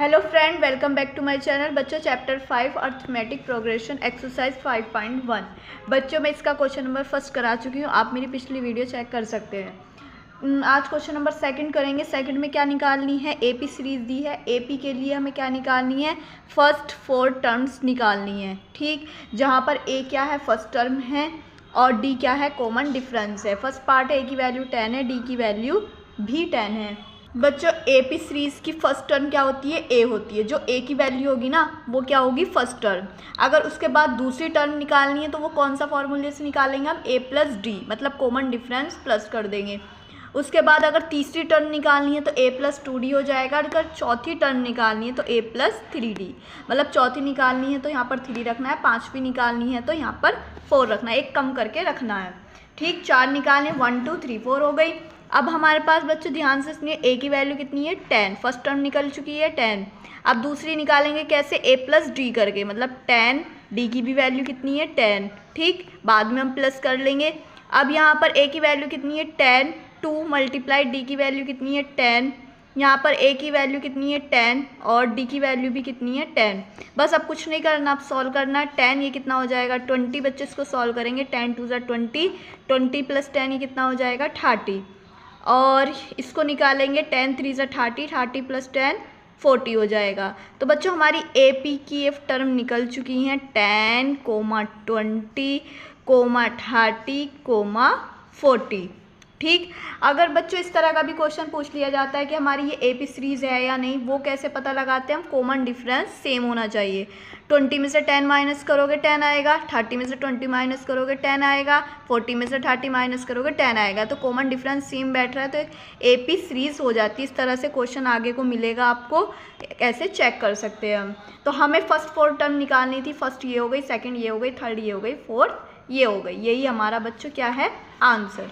Hello friend, welcome back to my channel. बच्चों, chapter 5 arithmetic progression exercise 5.1। बच्चों, मैं इसका क्वेश्चन नंबर फर्स्ट करा चुकी हूँ। आप मेरी पिछली वीडियो चेक कर सकते हैं। आज क्वेश्चन नंबर सेकंड करेंगे। सेकंड में क्या निकालनी है? एपी सीरीज दी है। एपी के लिए हमें क्या निकालनी है? फर्स्ट 4 टर्म्स निकालनी है। ठीक, जहाँ पर ए क्या है? फर्स्ट टर्म है और डी क्या है? कॉमन डिफरेंस है। फर्स्ट पार्ट है, ए की वैल्यू 10 है, डी की वैल्यू भी 10 है। बच्चों, एपी सीरीज की फर्स्ट टर्म क्या होती है? ए होती है। जो ए की वैल्यू होगी ना, वो क्या होगी? First term. अगर उसके बाद दूसरी टर्म निकालनी है तो वो कौन सा फॉर्मूले से निकालेंगे हम? ए प्लस डी, मतलब कॉमन डिफरेंस प्लस कर देंगे। उसके बाद अगर तीसरी टर्म निकालनी है तो ए प्लस 2d हो जाएगा। अगर चौथी टर्म निकालनी है तो ए प्लस 3d, मतलब चौथी निकालनी है तो यहाँ पर 3 रखना है, पाँचवीं निकालनी है तो यहाँ पर 4 रखना है, एक कम करके रखना है। ठीक, 4 निकालने, 1 2 3 4 हो गई। अब हमारे पास बच्चों ध्यान से सुनिए, ए की वैल्यू कितनी है? 10। फर्स्ट टर्म निकल चुकी है 10। अब दूसरी निकालेंगे कैसे? ए प्लस डी करके, मतलब 10, डी की भी वैल्यू कितनी है? 10। ठीक, बाद में हम प्लस कर लेंगे। अब यहाँ पर ए की वैल्यू कितनी है? 10, 2 मल्टीप्लाई डी की वैल्यू कितनी है? 10। यहाँ पर ए की वैल्यू कितनी है? 10 और डी की वैल्यू भी कितनी है? 10। बस अब कुछ नहीं करना, अब सॉल्व करना है। 10 ये कितना हो जाएगा? 20। बच्चे इसको सॉल्व करेंगे। 10 2 ज़ा 20, 20 प्लस 10 ये कितना हो जाएगा? 30। और इसको निकालेंगे, 10 3 ज़ा 30, 30 प्लस 10 40 हो जाएगा। तो बच्चों, हमारी ए पी की एफ टर्म निकल चुकी हैं 10, 20, 30, 40। ठीक, अगर बच्चों इस तरह का भी क्वेश्चन पूछ लिया जाता है कि हमारी ये ए पी सीरीज़ है या नहीं, वो कैसे पता लगाते हैं हम? कॉमन डिफरेंस सेम होना चाहिए। 20 में से 10 माइनस करोगे 10 आएगा, 30 में से 20 माइनस करोगे 10 आएगा, 40 में से 30 माइनस करोगे 10 आएगा। तो कॉमन डिफरेंस सेम बैठ रहा है तो ए पी सीरीज़ हो जाती है। इस तरह से क्वेश्चन आगे को मिलेगा आपको, कैसे चेक कर सकते हैं हम। तो हमें फर्स्ट 4 टर्म निकालनी थी। फर्स्ट ये हो गई, सेकेंड ये हो गई, थर्ड ये हो गई, फोर्थ ये हो गई। यही हमारा बच्चों क्या है? आंसर।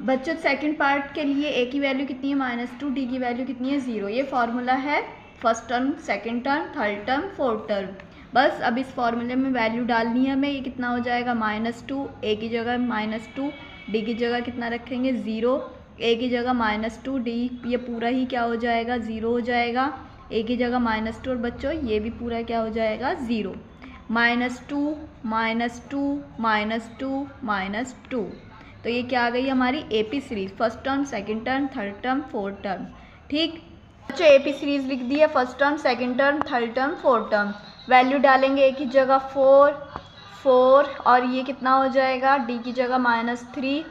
बच्चों, सेकंड पार्ट के लिए ए की वैल्यू कितनी है? -2, डी की वैल्यू कितनी है? 0। ये फॉर्मूला है first term, second term, third term, fourth term. बस अब इस फॉर्मूले में वैल्यू डालनी है हमें। ये कितना हो जाएगा? -2, ए की जगह -2, डी की जगह कितना रखेंगे? 0, ए की जगह -2, डी ये पूरा ही क्या हो जाएगा? 0 हो जाएगा। ए की जगह -2 और बच्चों ये भी पूरा क्या हो जाएगा? 0। -2 -2 -2। तो ये क्या आ गई हमारी A P series? First term, second term, third term, fourth term. ठीक, बच्चों ए पी सीरीज लिख दी है। First term, second term, third term, fourth term. Value डालेंगे, ए की जगह 4 और ये कितना हो जाएगा? डी की जगह -3,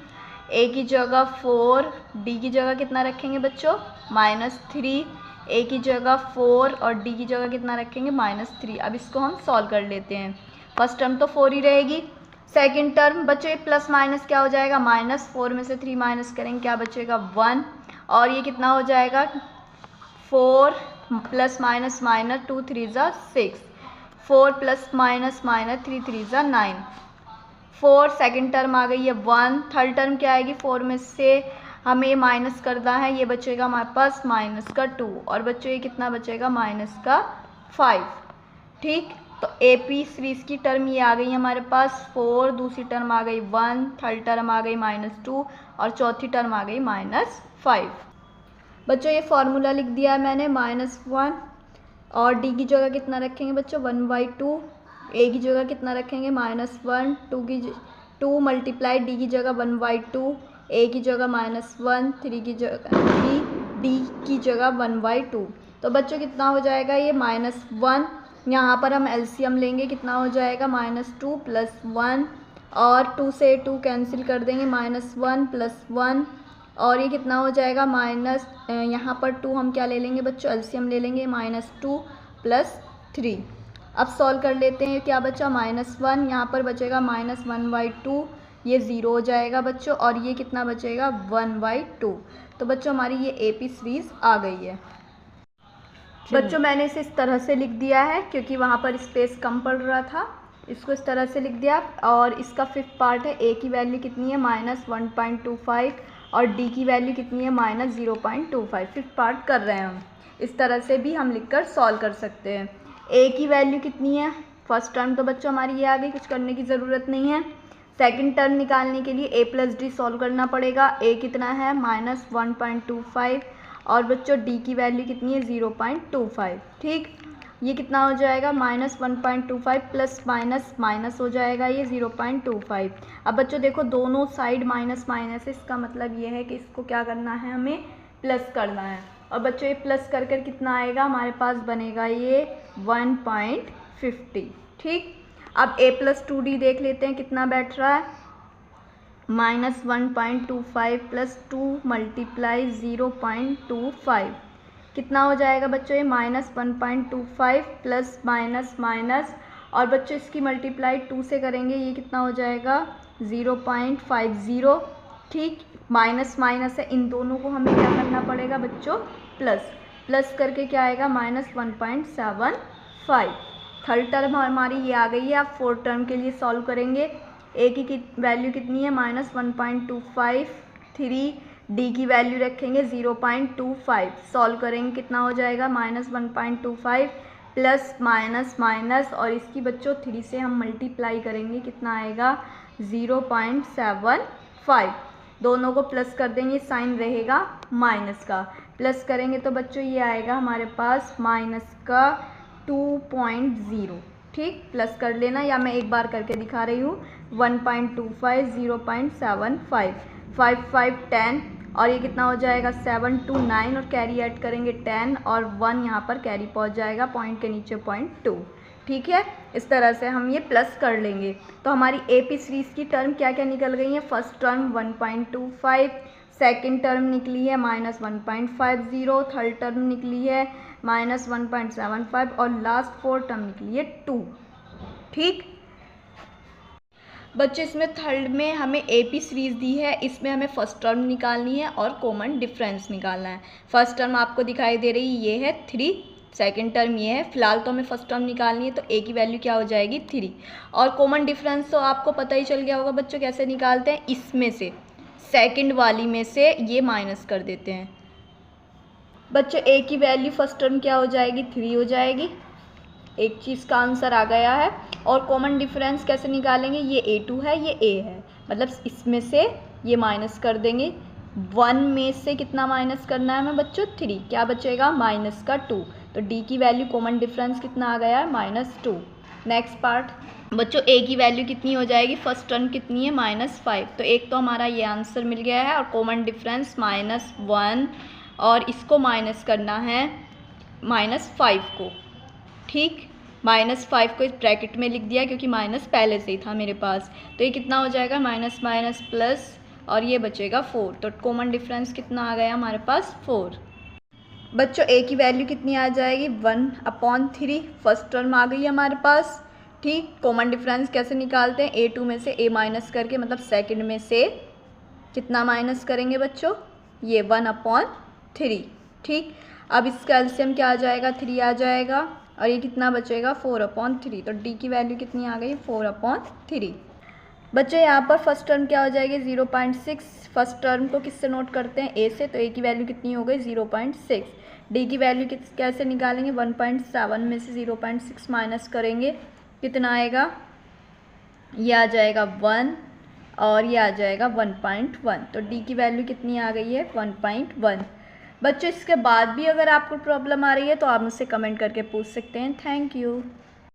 ए की जगह 4, डी की जगह कितना रखेंगे बच्चों? -3, ए की जगह 4 और डी की जगह कितना रखेंगे? -3। अब इसको हम सॉल्व कर लेते हैं। फर्स्ट टर्म तो 4 ही रहेगी। सेकेंड टर्म बच्चों प्लस माइनस क्या हो जाएगा? -4 में से 3 माइनस करेंगे, क्या बचेगा? 1। और ये कितना हो जाएगा? 4 प्लस माइनस माइनस 2 3 ज़ा 6, 4 प्लस माइनस माइनस 3 3 ज़ा 9, 4। सेकेंड टर्म आ गई है 1। थर्ड टर्म क्या आएगी? 4 में से हमें ये माइनस करना है, ये बचेगा हमारे पास -2 और बच्चों ये कितना बचेगा? -5। ठीक, तो ए पी सीरीज़ की टर्म ये आ गई हमारे पास 4, दूसरी टर्म आ गई 1, थर्ड टर्म आ गई -2 और चौथी टर्म आ गई -5। बच्चों ये फार्मूला लिख दिया है मैंने। -1 और डी की जगह कितना रखेंगे बच्चों? 1/2। ए की जगह कितना रखेंगे? -1, 2 मल्टीप्लाई डी की जगह 1/2, ए की जगह -1, 3 की जगह 3, डी की जगह 1/2। तो बच्चों कितना हो जाएगा? ये -1। यहाँ पर हम एलसीएम लेंगे, कितना हो जाएगा? -2 + 1 और 2 से 2 कैंसिल कर देंगे, -1 + 1 और ये कितना हो जाएगा? यहाँ पर 2 हम क्या ले लेंगे बच्चों? एलसीएम ले लेंगे, -2 + 3। अब सॉल्व कर लेते हैं। क्या बचा? -1, यहाँ पर बचेगा -1/2, ये 0 हो जाएगा बच्चों और ये कितना बचेगा? 1/2। तो बच्चों हमारी ये ए पी सीरीज़ आ गई है। बच्चों मैंने इसे इस तरह से लिख दिया है क्योंकि वहाँ पर स्पेस कम पड़ रहा था, इसको इस तरह से लिख दिया। और इसका फिफ्थ पार्ट है, ए की वैल्यू कितनी है? -1.25 और डी की वैल्यू कितनी है? -0.25। फिफ्थ पार्ट कर रहे हैं हम। इस तरह से भी हम लिखकर सॉल्व कर सकते हैं। ए की वैल्यू कितनी है? फर्स्ट टर्म तो बच्चों हमारी ये आ गई, कुछ करने की ज़रूरत नहीं है। सेकंड टर्म निकालने के लिए ए प्लस डी सॉल्व करना पड़ेगा। ए कितना है? -1.25 और बच्चों डी की वैल्यू कितनी है 0.25। ठीक, ये कितना हो जाएगा -1.25 प्लस माइनस माइनस हो जाएगा ये 0.25। अब बच्चों देखो दोनों साइड माइनस माइनस है, इसका मतलब ये है कि इसको क्या करना है, हमें प्लस करना है। और बच्चों ये प्लस कर कर कितना आएगा, हमारे पास बनेगा ये 1.50। ठीक, अब a+2d देख लेते हैं कितना बैठ रहा है, -1.25 प्लस 2 मल्टीप्लाई 0.25 कितना हो जाएगा बच्चों, ये -1.25 प्लस माइनस माइनस, और बच्चों इसकी मल्टीप्लाई 2 से करेंगे, ये कितना हो जाएगा 0.50। ठीक, माइनस माइनस है, इन दोनों को हमें क्या करना पड़ेगा बच्चों, प्लस। प्लस करके क्या आएगा -1.75। थर्ड टर्म हमारी ये आ गई है। अब फोर्थ टर्म के लिए सॉल्व करेंगे। ए की वैल्यू कितनी है -1.25, 3 डी की वैल्यू रखेंगे 0.25, सॉल्व करेंगे कितना हो जाएगा -1.25 प्लस माइनस माइनस, और इसकी बच्चों 3 से हम मल्टीप्लाई करेंगे, कितना आएगा 0.75। दोनों को प्लस कर देंगे, साइन रहेगा माइनस का, प्लस करेंगे तो बच्चों ये आएगा हमारे पास माइनस का 2.0। ठीक, प्लस कर लेना, या मैं एक बार करके दिखा रही हूँ। 1.25, 0.75, 5 5 10, और ये कितना हो जाएगा 7 2 9, और कैरी ऐड करेंगे 10 और 1 यहाँ पर कैरी पहुँच जाएगा, पॉइंट के नीचे 0.2। ठीक है, इस तरह से हम ये प्लस कर लेंगे। तो हमारी एपी सीरीज़ की टर्म क्या क्या निकल गई है, फर्स्ट टर्म 1.25, सेकेंड टर्म निकली है -1.50, थर्ड टर्म निकली है -1.75, और लास्ट फोर्थ टर्म निकली है 2। ठीक बच्चे, इसमें थर्ड में हमें एपी सीरीज़ दी है, इसमें हमें फर्स्ट टर्म निकालनी है और कॉमन डिफरेंस निकालना है। फर्स्ट टर्म आपको दिखाई दे रही ये है 3, सेकेंड टर्म ये है। फिलहाल तो हमें फर्स्ट टर्म निकालनी है, तो ए की वैल्यू क्या हो जाएगी 3, और कॉमन डिफरेंस तो आपको पता ही चल गया होगा बच्चों कैसे निकालते हैं। इसमें से सेकेंड वाली में से ये माइनस कर देते हैं। बच्चों ए की वैल्यू फर्स्ट टर्म क्या हो जाएगी 3 हो जाएगी, एक चीज़ का आंसर आ गया है। और कॉमन डिफरेंस कैसे निकालेंगे, ये a2 है ये a है, मतलब इसमें से ये माइनस कर देंगे। 1 में से कितना माइनस करना है हमें बच्चों 3, क्या बचेगा -2। तो d की वैल्यू कॉमन डिफरेंस कितना आ गया है -2। नेक्स्ट पार्ट बच्चों, a की वैल्यू कितनी हो जाएगी, फर्स्ट टर्म कितनी है -5, तो एक तो हमारा ये आंसर मिल गया है। और कॉमन डिफरेंस -1, और इसको माइनस करना है -5 को। ठीक, -5 को इस ब्रैकेट में लिख दिया क्योंकि माइनस पहले से ही था मेरे पास, तो ये कितना हो जाएगा माइनस माइनस प्लस, और ये बचेगा 4। तो कॉमन डिफरेंस कितना आ गया हमारे पास 4। बच्चों ए की वैल्यू कितनी आ जाएगी 1/3, फर्स्ट टर्म आ गई हमारे पास। ठीक, कॉमन डिफरेंस कैसे निकालते हैं, a2 में से a माइनस करके, मतलब सेकंड में से कितना माइनस करेंगे बच्चों, ये 1/3। ठीक, अब इसका एलसीएम क्या आ जाएगा 3 आ जाएगा, और ये कितना बचेगा 4/3। तो d की वैल्यू कितनी आ गई 4/3। बच्चों यहाँ पर फर्स्ट टर्म क्या हो जाएगी 0.6, फर्स्ट टर्म को किससे नोट करते हैं a से, तो a की वैल्यू कितनी हो गई 0.6। d की वैल्यू कैसे निकालेंगे, 1.7 में से 0.6 माइनस करेंगे, कितना आएगा, ये आ जाएगा 1, और ये आ जाएगा 1.1। तो d की वैल्यू कितनी आ गई है 1.1। बच्चों इसके बाद भी अगर आपको प्रॉब्लम आ रही है तो आप मुझसे कमेंट करके पूछ सकते हैं। Thank you.